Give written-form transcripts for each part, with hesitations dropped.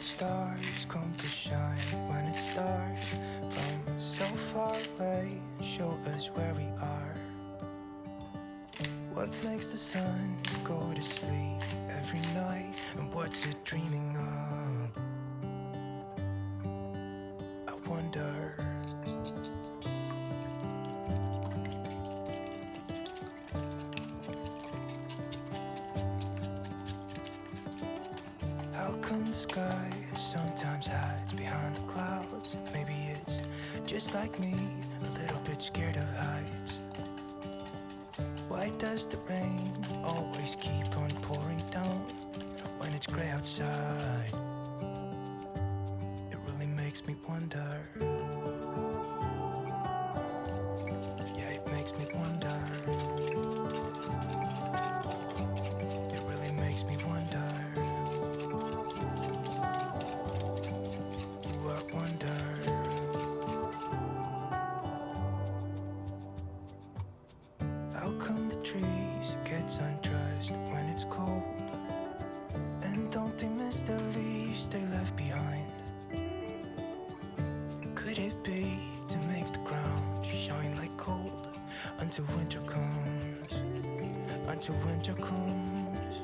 stars come to shine when it starts from so far away. Show us where we are. What makes the sun go to sleep every night, and what's it dreaming of? I wonder. How come the sky sometimes hides behind the clouds? Maybe it's just like me, a little bit scared of heights. Why does the rain always keep on pouring down when it's gray outside? It really makes me wonder. Yeah, it makes me wonder. It really makes me wonder. I wonder. How come the trees get undressed when it's cold? And don't they miss the leaves they left behind? Could it be to make the ground shine like gold until winter comes? Until winter comes.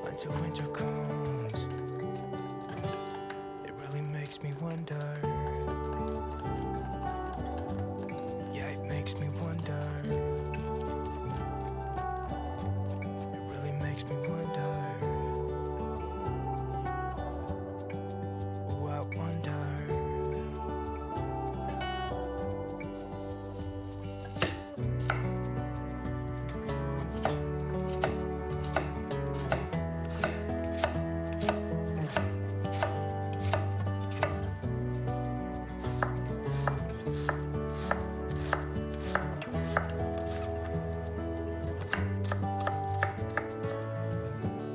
Until winter comes. It really makes me wonder. Yeah, it makes me wonder. It really makes me wonder. Oh, I wonder.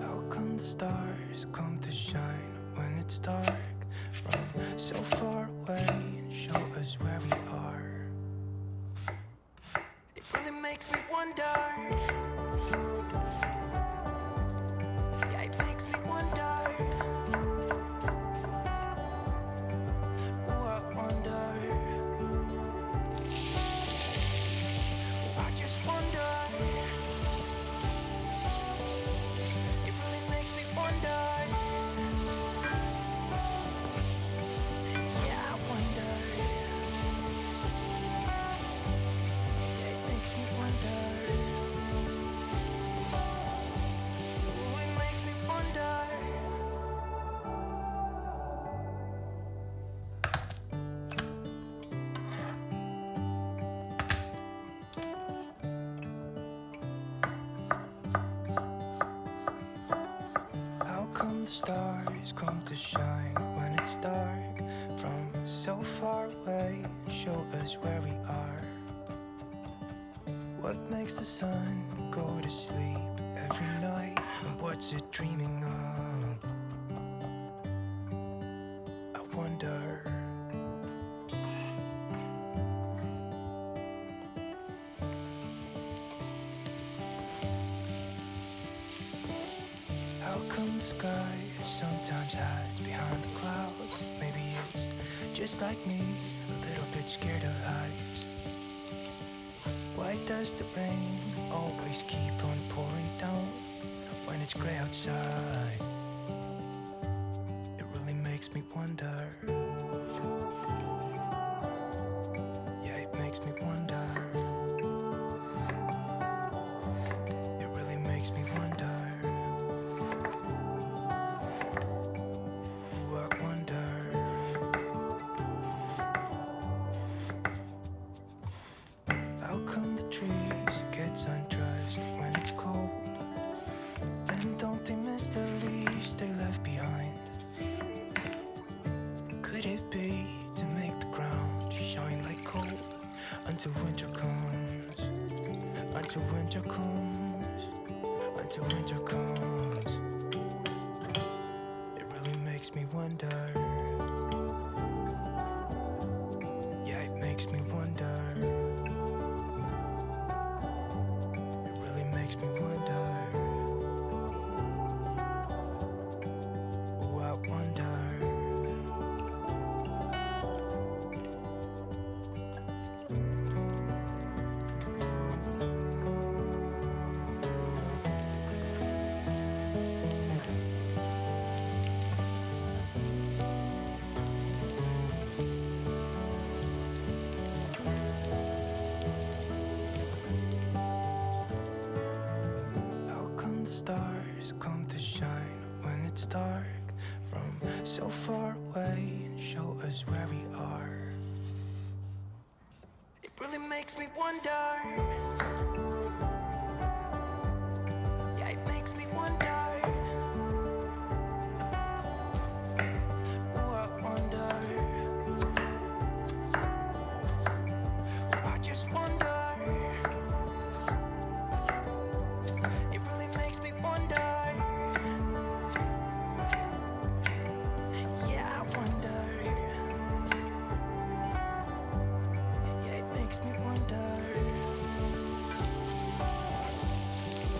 How come the stars come to shine when it's dark from so far away and show us where we are? It really makes me wonder. Yeah, it makes me wonder. Oh, I wonder. Oh, I just wonder. It really makes me wonder. Yeah, I wonder. Yeah, it makes me wonder. Oh, it makes me wonder. How come the stars come to shine when it's dark from so far away? Show us where we are. What makes the sun go to sleep every night, and what's it dreaming of? I wonder. How come the sky sometimes hides behind the clouds? Maybe it's just like me, a little bit scared of heights. Why does the rain always keep on pouring down when it's gray outside? It really makes me wonder. Yeah, it makes me wonder. It really makes me wonder. Oh, I wonder. How come the trees get undressed when it's cold? And don't they miss the leaves they left behind? Could it be to make the ground shine like gold until winter comes? Until winter comes. Until winter comes. It really makes me wonder. Yeah, it makes me wonder. It really makes me wonder. Oh, I wonder. makes me wonder. Yeah, it makes me wonder. Ooh, I wonder. Ooh, I just wonder. It really makes me wonder. Yeah, I wonder. Yeah, it makes me wonder.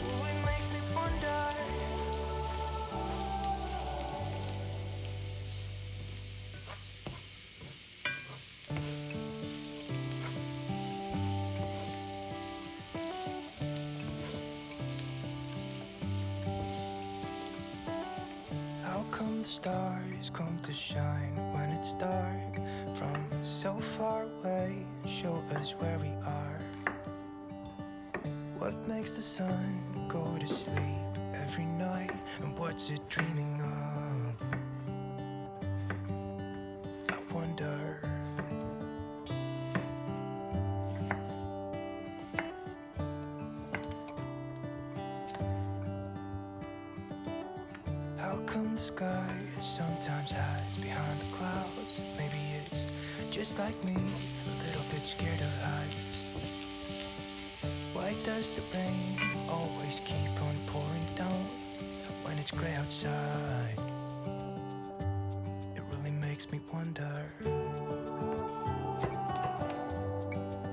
Ooh, it makes me wonder. How come the stars come to shine when it's dark from so far away and show us where we are? What makes the sun go to sleep every night, and what's it dreaming of? I wonder. How come the sky sometimes hides behind the clouds? Maybe it's just like me, a little bit scared of heights. Why does the rain always keep on pouring down when it's gray outside? It really makes me wonder.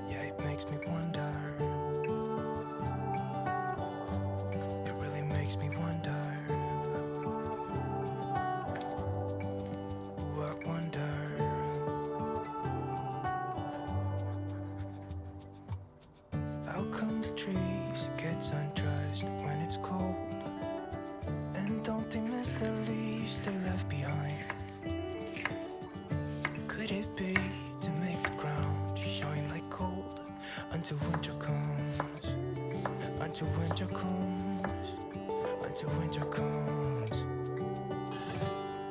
Yeah, it makes me wonder. It really makes me wonder. Ooh, I wonder. How come the trees gets undressed when it's cold? And don't they miss the leaves they left behind? Could it be to make the ground shine like gold until winter comes? Until winter comes. Until winter comes.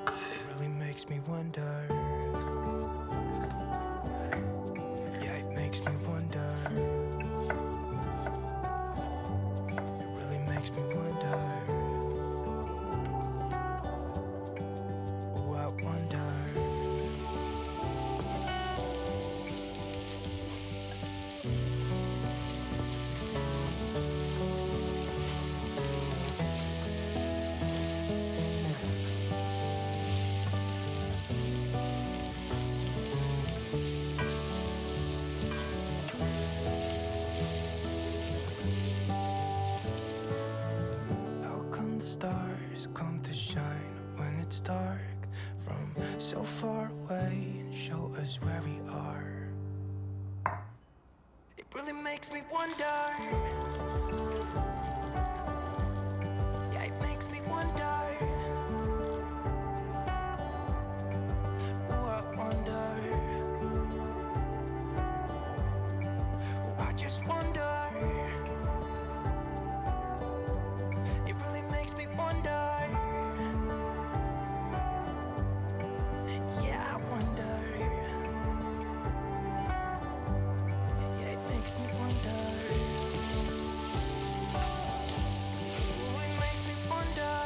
It really makes me wonder. Yeah, it makes me wonder. It really makes me wonder. Ooh, I wonder. How come the stars come to shine when it's dark from so far away and show us where we are? It really makes me wonder. Yeah, it makes me wonder. Ooh, I wonder. Ooh, I just wonder. It really makes me wonder. Yeah, I wonder. Yeah, it makes me wonder. Ooh, it makes me wonder.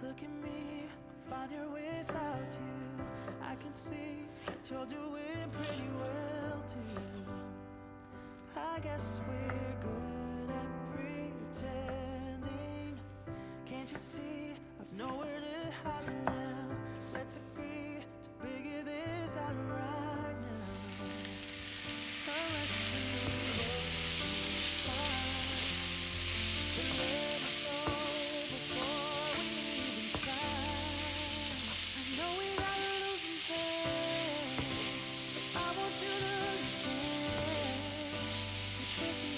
Look at me, I'm fine here without you. I can see that you're doing pretty well too. I guess we're good at pretending. Can't you see I've nowhere to hide now? Let's agree to figure this out right now. Unless we both find the let us know before we even try. I know we got losing things. I want you to understand. You're kissing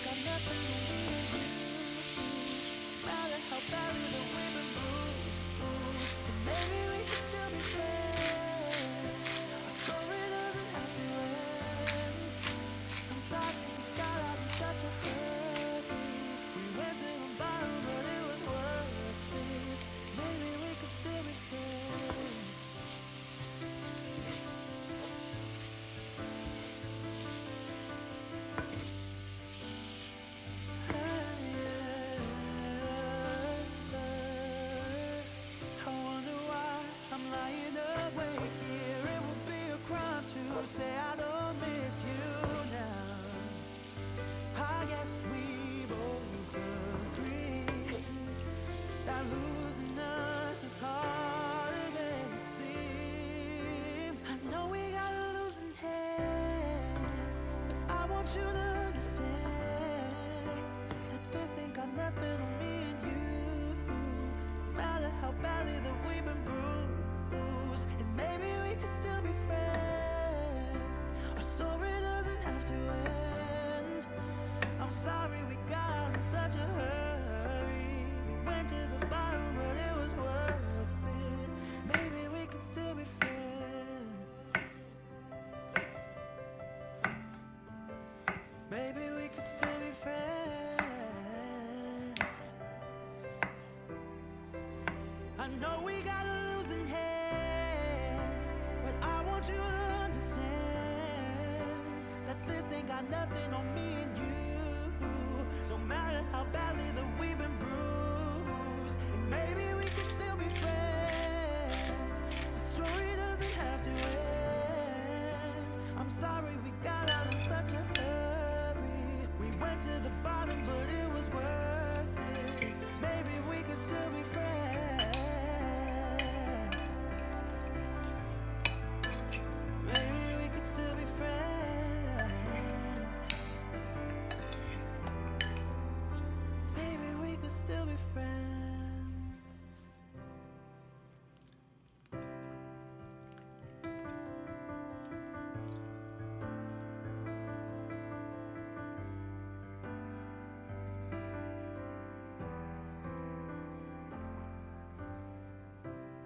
know we got a losing hand, but I want you to understand that this ain't got nothing on me and you. No matter how badly that we've been bruised, and maybe we could still be friends. Our story doesn't have to end. I'm sorry we got out in such a hurry. We went to the bottom, but it was worth it. Maybe we could still be friends. Maybe we could still be friends. I know we got a losing hand, but I want you to understand that this ain't got nothing on me and you. No matter how badly that we've been bruised, and maybe we could still be friends. The story doesn't have to end. I'm sorry we got out in such a hurry. We went to the bottom, but it was worth it. Maybe we could still be friends. Maybe we could still be friends. Maybe we could still be friends.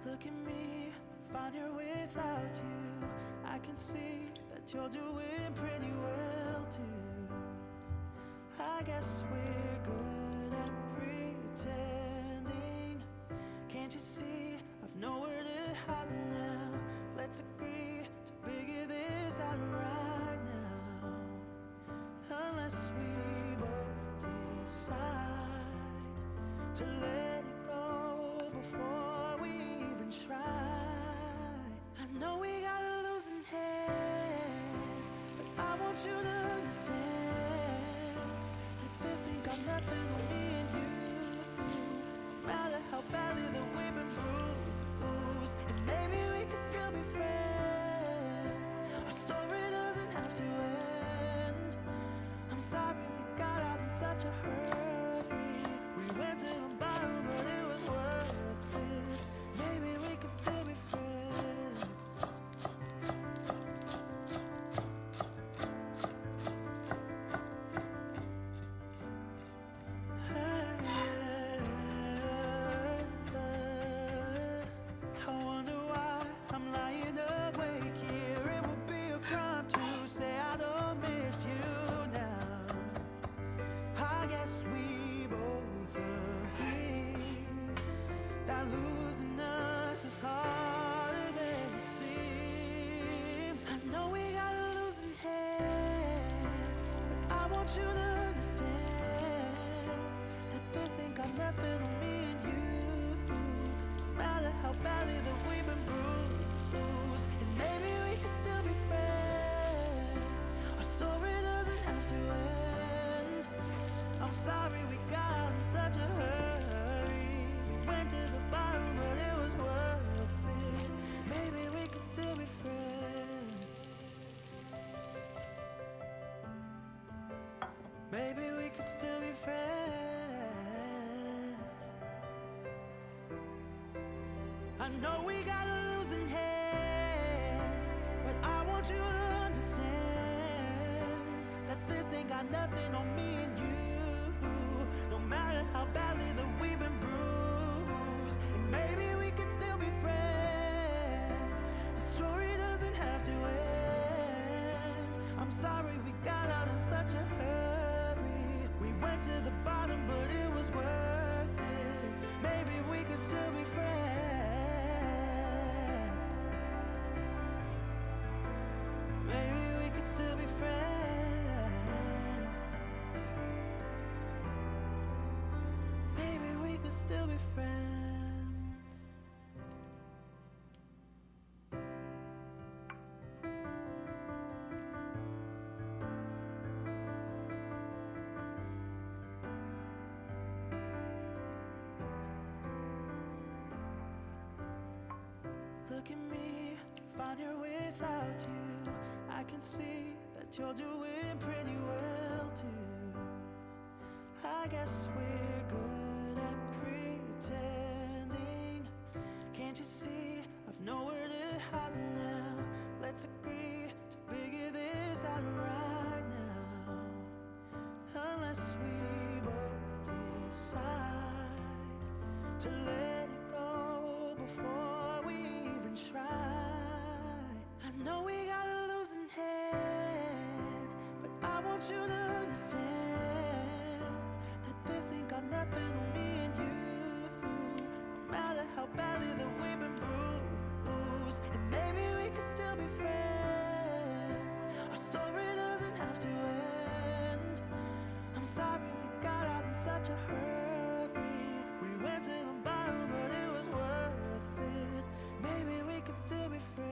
Look at me, fine here without you. I can see that you're doing pretty well too. I guess we're good at pretending. Can't you see I've nowhere to hide now? Let's agree to figure this out right now. Unless we both decide to let it go before we even try. I know we got a losing hand, but I want you to understand that this ain't got nothing on me and you. No matter how badly that we've been bruised, and maybe we can still be friends. Our story doesn't have to end. I'm sorry we got out in such a hurry. We went to the bottom, but it was worth it. Maybe we could still be friends. I wonder why I'm lying awake here. It would be a crime to say I don't miss you now. I guess we both agree that losing us is harder than it seems. I know we got a losing hand, but I want you to understand that this ain't got nothing on me and you. No matter how badly that we've been bruised, and maybe we can still be friends. Our story doesn't have to end. I'm sorry we got out in such a hurry. We went to the bottom, but it was worth it. Maybe we could still be friends. Maybe we could still be friends. I know we got a losing hand, but I want you to understand that this ain't got nothing on me and you. No matter how badly that we've been bruised, and maybe we could still be friends. The story doesn't have to end. I'm sorry we got out in such a hurry. We went to the bottom, but it was worth it. Maybe we could still be friends. Maybe we could still be friends. Maybe we could still be friends. Look at me, find here without I can see that you're doing pretty well too. I guess we're good at pretending. Can't you see I've nowhere to hide now? Let's agree to figure this out right now. Unless we both decide to let it go before we even try. I know we got a losing hand, but I want you to understand that this ain't got nothing on me and you. No matter how badly that we've been bruised, and maybe we can still be friends. Our story doesn't have to end. I'm sorry we got out in such a hurry. We went to the bottom, but it was worth it. Maybe we could still be friends.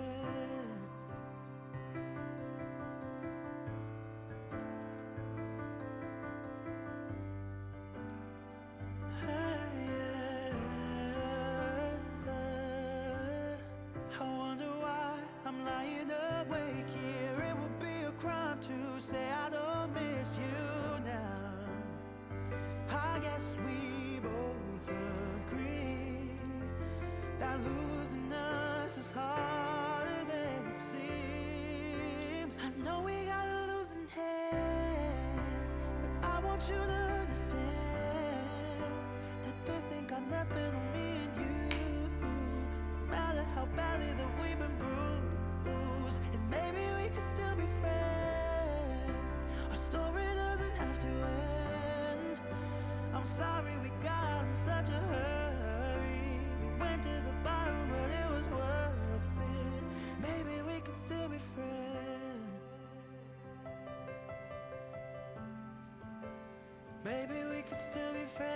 I wonder why I'm lying awake here. It would be a crime to say I don't miss you now. I guess we both agree that losing us is harder than it seems. I know we got a losing hand, but I want you to understand that this ain't got nothing on me and you. No matter how badly that we've been bruised, and maybe we can still be friends. Our story doesn't have to end. I'm sorry we got out in such a hurry. We went to the bottom, but it was worth it. Maybe we could still be friends. Maybe we could still be friends.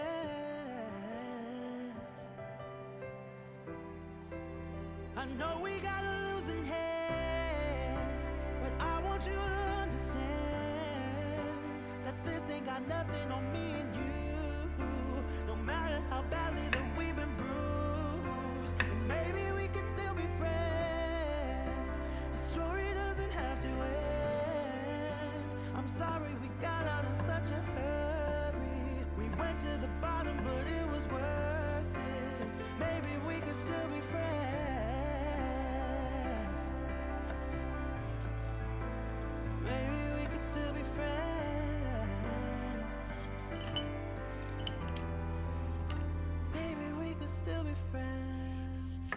I know we got a losing hand, but I want you to understand that this ain't got nothing on me and you. No matter how badly that we've been bruised, and maybe we could still be friends. The story doesn't have to end. I'm sorry we got out in such a hurry. We went to the bottom, but it was worth it. Maybe we could still be friends. Maybe we could still be friends. Maybe we could still be friends.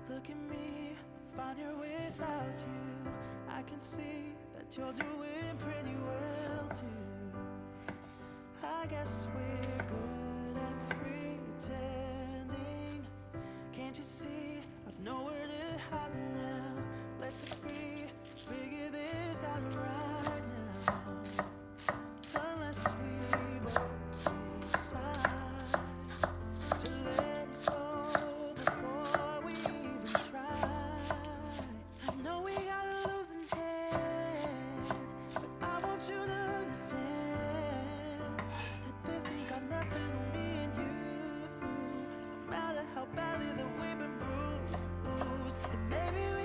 Look at me, I'm fine here without you. I can see that you're doing pretty well too. I guess we're good at pretending. Can't you see I've nowhere to hide now? Let's agree to figure this out right now. Unless we both decide to let it go before we even try. I know we got a losing hand, but I want you to understand that this ain't got nothing on me and you. No matter how badly that we've been bruised, and maybe we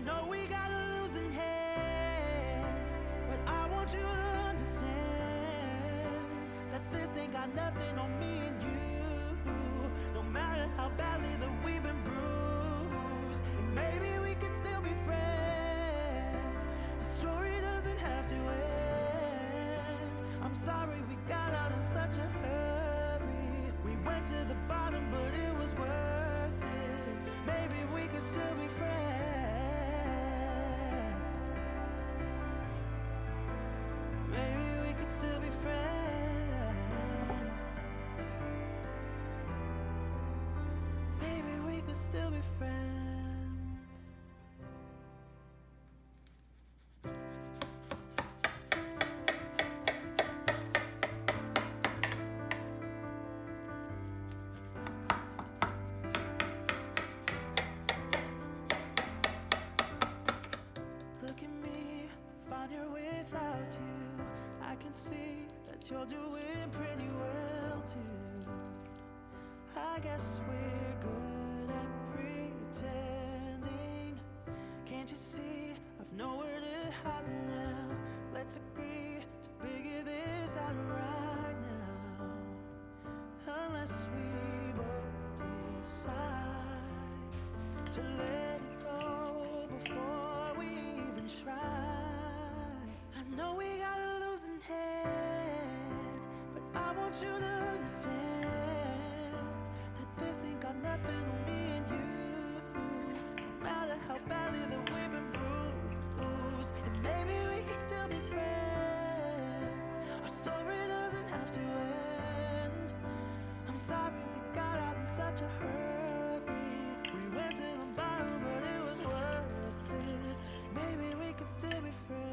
know we got a losing hand, but I want you to understand that this ain't got nothing on me and you. No matter how badly that we've been bruised, and maybe we could still be friends. The story doesn't have to end. I'm sorry we got out in such a hurry. We went to the bottom, but it was worth it. Maybe we could still be friends. Maybe we could still be friends. Maybe we could still be friends. Look at me, find here without you. I can see that you're doing pretty well too. I guess we're good at pretending. Can't you see I've nowhere to hide now? Let's agree to figure this out right now. Unless we both decide to let it go before we even try. I know we got a losing hand, but I want you to understand that this ain't got nothing on me and you. No matter how badly that we've been bruised, and maybe we can still be friends. Our story doesn't have to end. I'm sorry we got out in such a hurry. We went to the bottom, but it was worth it. Maybe we could still be friends.